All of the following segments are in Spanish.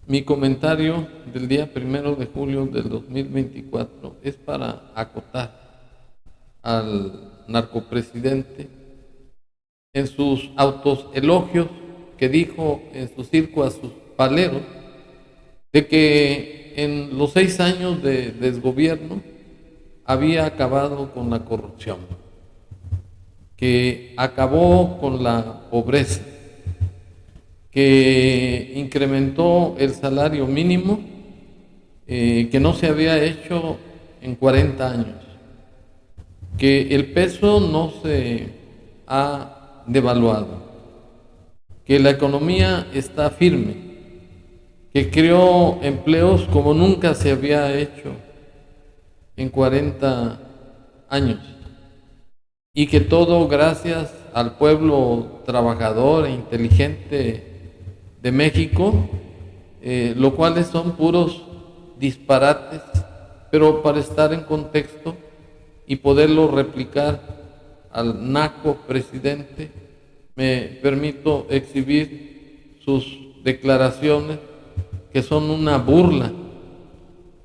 Mi comentario del día 1 de julio del 2024 es para acotar al narcopresidente en sus autos elogios que dijo en su circo a sus paleros de que en los 6 años de desgobierno había acabado con la corrupción, que acabó con la pobreza, que incrementó el salario mínimo, que no se había hecho en 40 años, que el peso no se ha devaluado, que la economía está firme, que creó empleos como nunca se había hecho en 40 años, y que todo gracias al pueblo trabajador e inteligente de México, lo cuales son puros disparates, pero para estar en contexto y poderlo replicar al naco presidente, me permito exhibir sus declaraciones que son una burla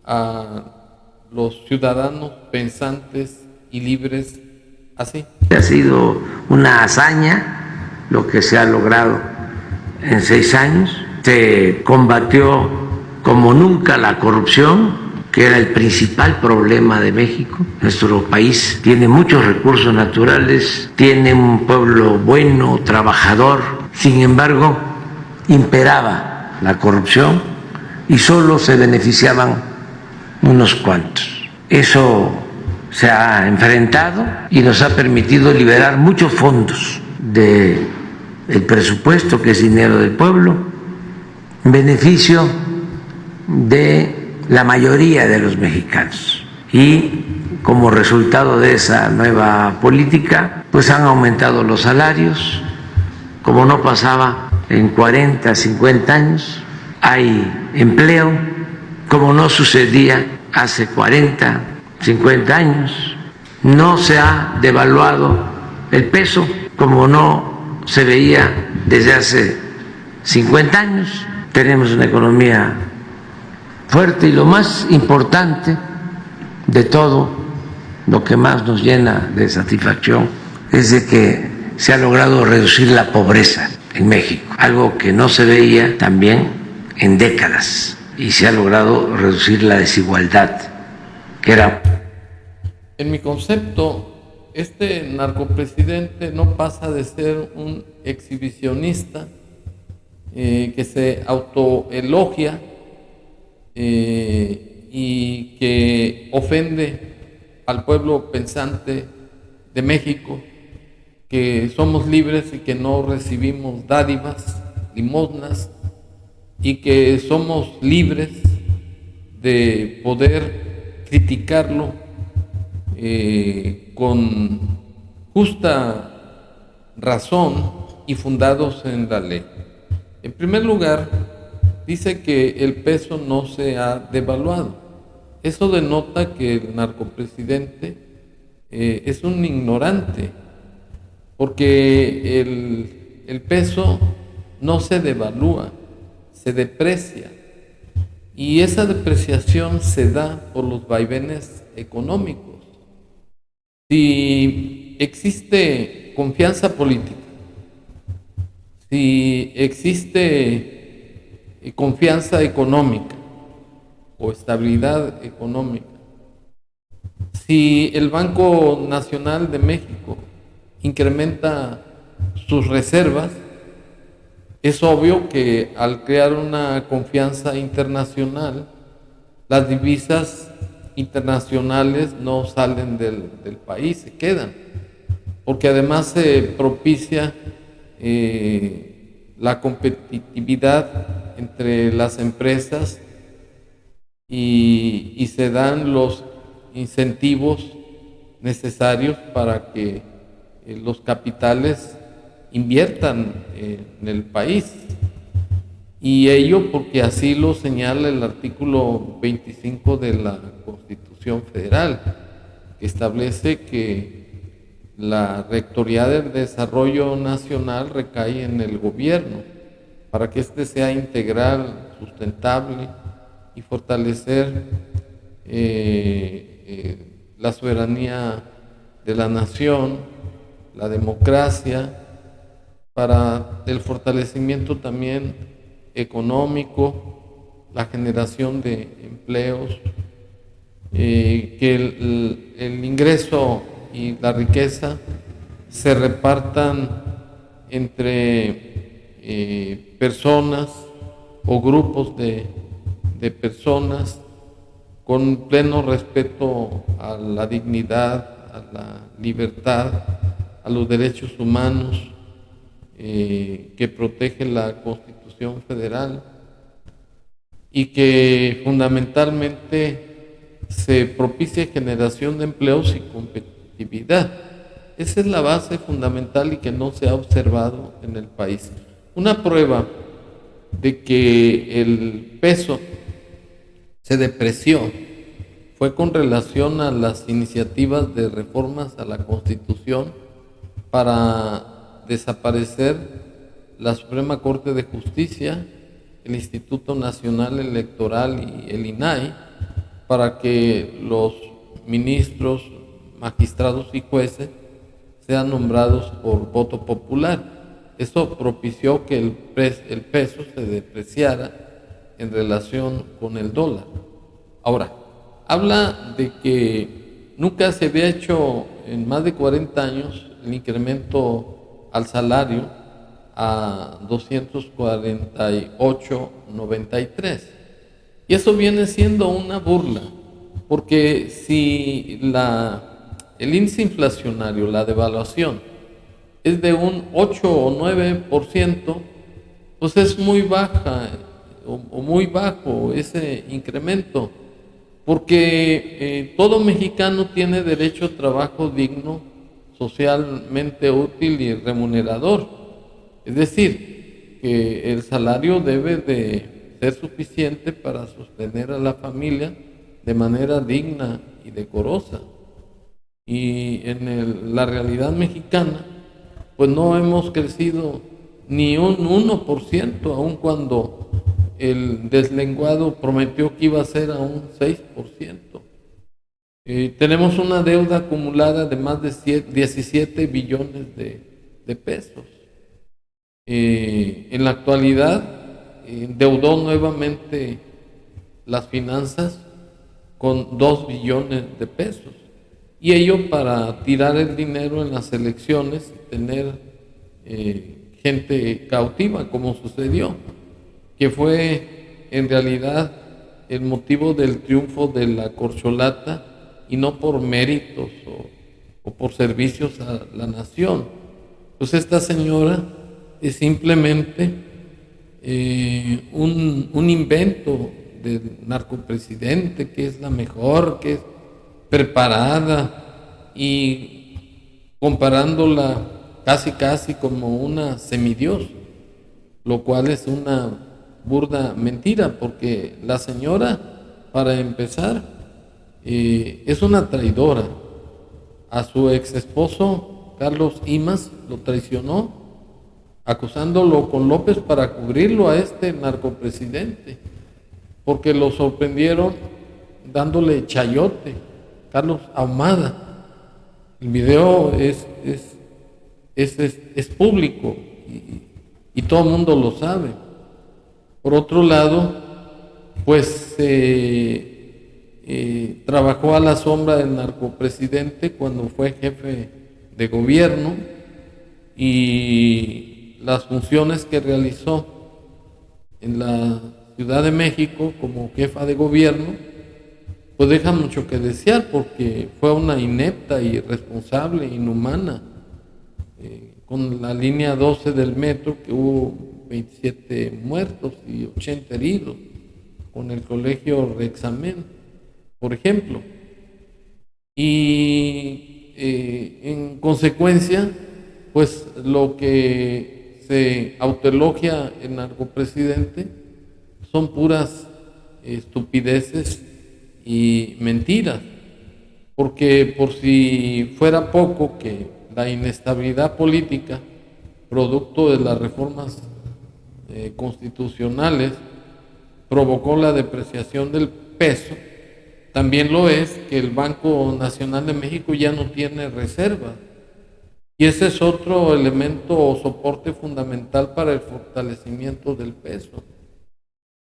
a los ciudadanos pensantes y libres así. Ha sido una hazaña lo que se ha logrado en 6 años. Se combatió como nunca la corrupción, que era el principal problema de México. Nuestro país tiene muchos recursos naturales, tiene un pueblo bueno, trabajador. Sin embargo, imperaba la corrupción y solo se beneficiaban unos cuantos. Eso se ha enfrentado y nos ha permitido liberar muchos fondos del presupuesto, que es dinero del pueblo, en beneficio de la mayoría de los mexicanos. Y como resultado de esa nueva política, pues han aumentado los salarios, como no pasaba en 40, 50 años. Hay empleo, como no sucedía hace 40, 50 años. No se ha devaluado el peso, como no se veía desde hace 50 años. Tenemos una economía fuerte y lo más importante de todo, lo que más nos llena de satisfacción, es de que se ha logrado reducir la pobreza en México, algo que no se veía también en décadas, y se ha logrado reducir la desigualdad, que era... En mi concepto, este narcopresidente no pasa de ser un exhibicionista que se autoelogia y que ofende al pueblo pensante de México, que somos libres y que no recibimos dádivas, limosnas, y que somos libres de poder criticarlo con justa razón y fundados en la ley. En primer lugar, dice que el peso no se ha devaluado. Eso denota que el narcopresidente es un ignorante, porque el peso no se devalúa, se deprecia. Y esa depreciación se da por los vaivenes económicos. Si existe confianza política, si existe confianza económica o estabilidad económica, si el Banco Nacional de México incrementa sus reservas, es obvio que al crear una confianza internacional, las divisas internacionales no salen del país, se quedan, porque además se propicia la competitividad entre las empresas y se dan los incentivos necesarios para que los capitales inviertan en el país. Y ello porque así lo señala el artículo 25 de la Constitución Federal, que establece que la Rectoría del Desarrollo Nacional recae en el gobierno, para que éste sea integral sustentable y fortalecer la soberanía de la nación, la democracia, para el fortalecimiento también económico, la generación de empleos, que el ingreso y la riqueza se repartan entre personas o grupos de personas con pleno respeto a la dignidad, a la libertad, a los derechos humanos que protege la Constitución Federal, y que fundamentalmente se propicie generación de empleos y competitividad. Esa es la base fundamental y que no se ha observado en el país. Una prueba de que el peso se depreció fue con relación a las iniciativas de reformas a la Constitución para desaparecer la Suprema Corte de Justicia, el Instituto Nacional Electoral y el INAI, para que los ministros, magistrados y jueces sean nombrados por voto popular. Eso propició que el peso se depreciara en relación con el dólar. Ahora, habla de que nunca se había hecho en más de 40 años el incremento al salario a 248.93. Y eso viene siendo una burla, porque si el índice inflacionario, la devaluación, es de un 8 o 9%, pues es muy baja o muy bajo ese incremento, porque todo mexicano tiene derecho a trabajo digno, socialmente útil y remunerador. Es decir, que el salario debe de ser suficiente para sostener a la familia de manera digna y decorosa. Y en la realidad mexicana, pues no hemos crecido ni un 1%, aun cuando el deslenguado prometió que iba a ser a un 6%. Tenemos una deuda acumulada de más de 17 billones de pesos. En la actualidad, endeudó nuevamente las finanzas con 2 billones de pesos. Y ello para tirar el dinero en las elecciones y tener gente cautiva, como sucedió, que fue en realidad el motivo del triunfo de la corcholata y no por méritos o por servicios a la nación. Pues esta señora es simplemente un invento del narcopresidente, que es la mejor, que es preparada, y comparándola casi como una semidios, lo cual es una burda mentira, porque la señora, para empezar, es una traidora. A su ex esposo Carlos Imas lo traicionó, acusándolo con López para cubrirlo a este narcopresidente, porque lo sorprendieron dándole chayote. Carlos Ahumada, el video es público y todo el mundo lo sabe. Por otro lado, pues trabajó a la sombra del narcopresidente cuando fue jefe de gobierno, y las funciones que realizó en la Ciudad de México como jefa de gobierno pues deja mucho que desear, porque fue una inepta, irresponsable, inhumana, con la línea 12 del metro, que hubo 27 muertos y 80 heridos, con el colegio Rexamen, por ejemplo. Y en consecuencia, pues lo que se autoelogia el narcopresidente son puras estupideces y mentiras, porque por si fuera poco que la inestabilidad política, producto de las reformas constitucionales, provocó la depreciación del peso, también lo es que el Banco Nacional de México ya no tiene reservas. Y ese es otro elemento o soporte fundamental para el fortalecimiento del peso.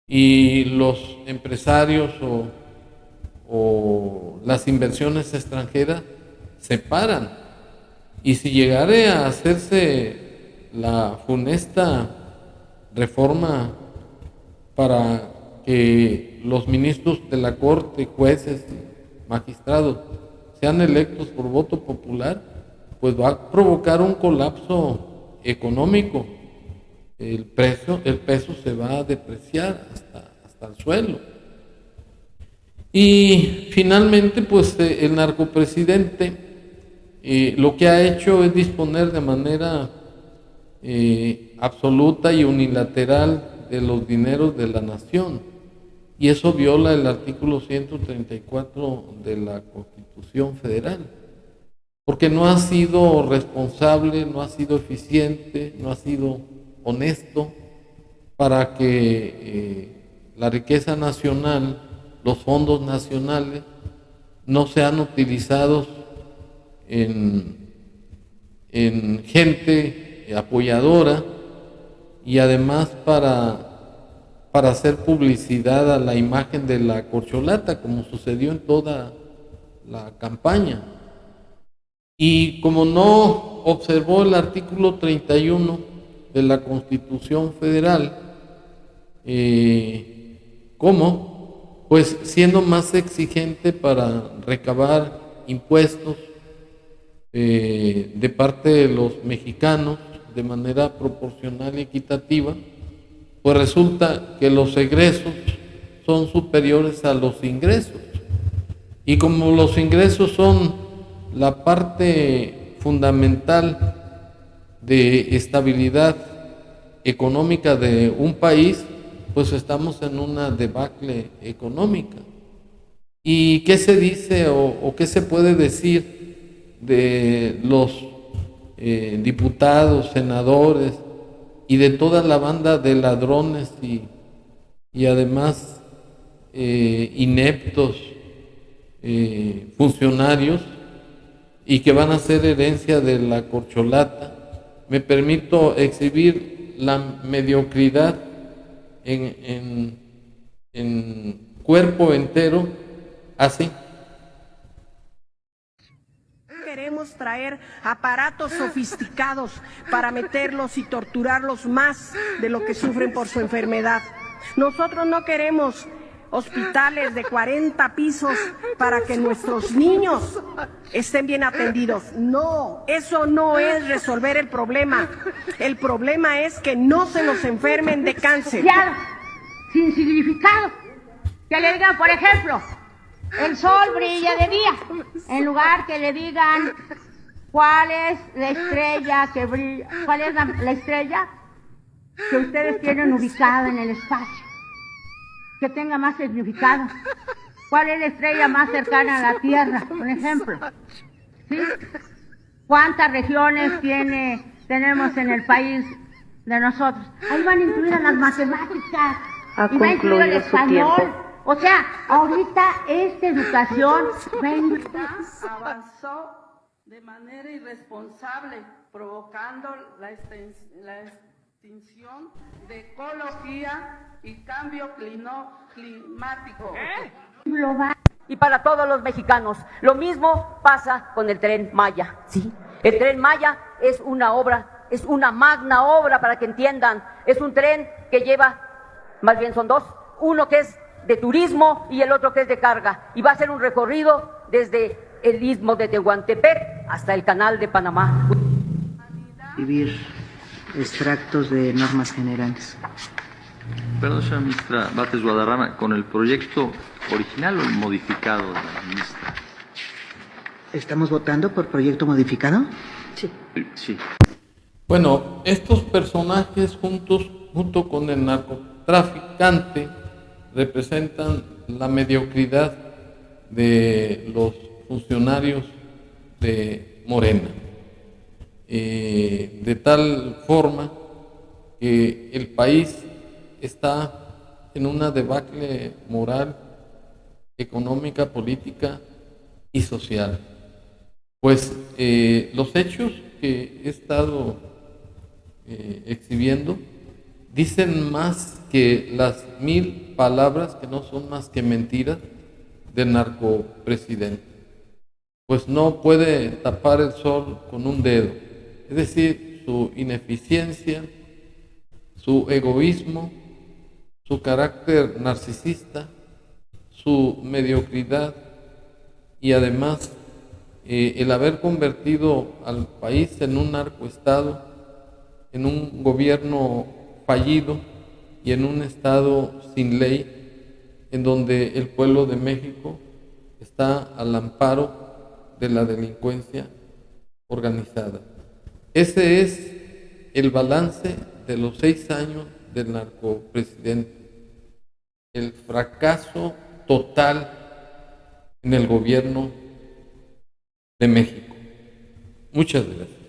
Y los empresarios o las inversiones extranjeras se paran. Y si llegare a hacerse la funesta reforma para que los ministros de la Corte, jueces, magistrados, sean electos por voto popular, pues va a provocar un colapso económico. El peso se va a depreciar hasta el suelo. Y finalmente, pues el narcopresidente lo que ha hecho es disponer de manera absoluta y unilateral de los dineros de la nación. Y eso viola el artículo 134 de la Constitución Federal, porque no ha sido responsable, no ha sido eficiente, no ha sido honesto para que la riqueza nacional, los fondos nacionales, no sean utilizados en gente apoyadora y además para hacer publicidad a la imagen de la corcholata, como sucedió en toda la campaña. Y como no observó el artículo 31 de la Constitución Federal, ¿cómo? Pues siendo más exigente para recabar impuestos de parte de los mexicanos de manera proporcional y equitativa, pues resulta que los egresos son superiores a los ingresos. Y como los ingresos son la parte fundamental de estabilidad económica de un país, pues estamos en una debacle económica. ¿Y qué se dice o qué se puede decir de los diputados, senadores y de toda la banda de ladrones y además ineptos funcionarios y que van a ser herencia de la corcholata? Me permito exhibir la mediocridad en cuerpo entero, así. Queremos traer aparatos sofisticados para meterlos y torturarlos más de lo que sufren por su enfermedad. Nosotros no queremos hospitales de 40 pisos para que nuestros niños estén bien atendidos. No, eso no es resolver el problema. El problema es que no se nos enfermen de cáncer. Sin significado. Que le digan, por ejemplo, el sol brilla de día, en lugar que le digan cuál es la estrella que brilla, cuál es la estrella que ustedes tienen ubicada en el espacio, que tenga más significado. ¿Cuál es la estrella más cercana a la Tierra, por ejemplo? ¿Sí? ¿Cuántas regiones tenemos en el país de nosotros? Ahí van incluidas las matemáticas, y va incluido el español. O sea, ahorita esta educación avanzó de manera irresponsable, provocando la extinción de ecología y cambio climático. global. Y para todos los mexicanos, lo mismo pasa con el Tren Maya, ¿sí? El Tren Maya es una obra, es una magna obra, para que entiendan. Es un tren que lleva, más bien son dos, uno que es de turismo y el otro que es de carga, y va a ser un recorrido desde el istmo de Tehuantepec hasta el canal de Panamá. Vivir extractos de normas generales. Perdón, señora ministra Batres Guadarrama, ¿con el proyecto original o el modificado de la ministra? ¿Estamos votando por proyecto modificado? Sí. Bueno, estos personajes junto con el narcotraficante, representan la mediocridad de los funcionarios de Morena, de tal forma que el país está en una debacle moral, económica, política y social. Pues los hechos que he estado exhibiendo dicen más que las 1000 palabras, que no son más que mentiras, del narcopresidente. Pues no puede tapar el sol con un dedo. Es decir, su ineficiencia, su egoísmo, su carácter narcisista, su mediocridad y además el haber convertido al país en un narcoestado, en un gobierno fallido y en un estado sin ley, en donde el pueblo de México está al amparo de la delincuencia organizada. Ese es el balance de los 6 años del narcopresidente, el fracaso total en el gobierno de México. Muchas gracias.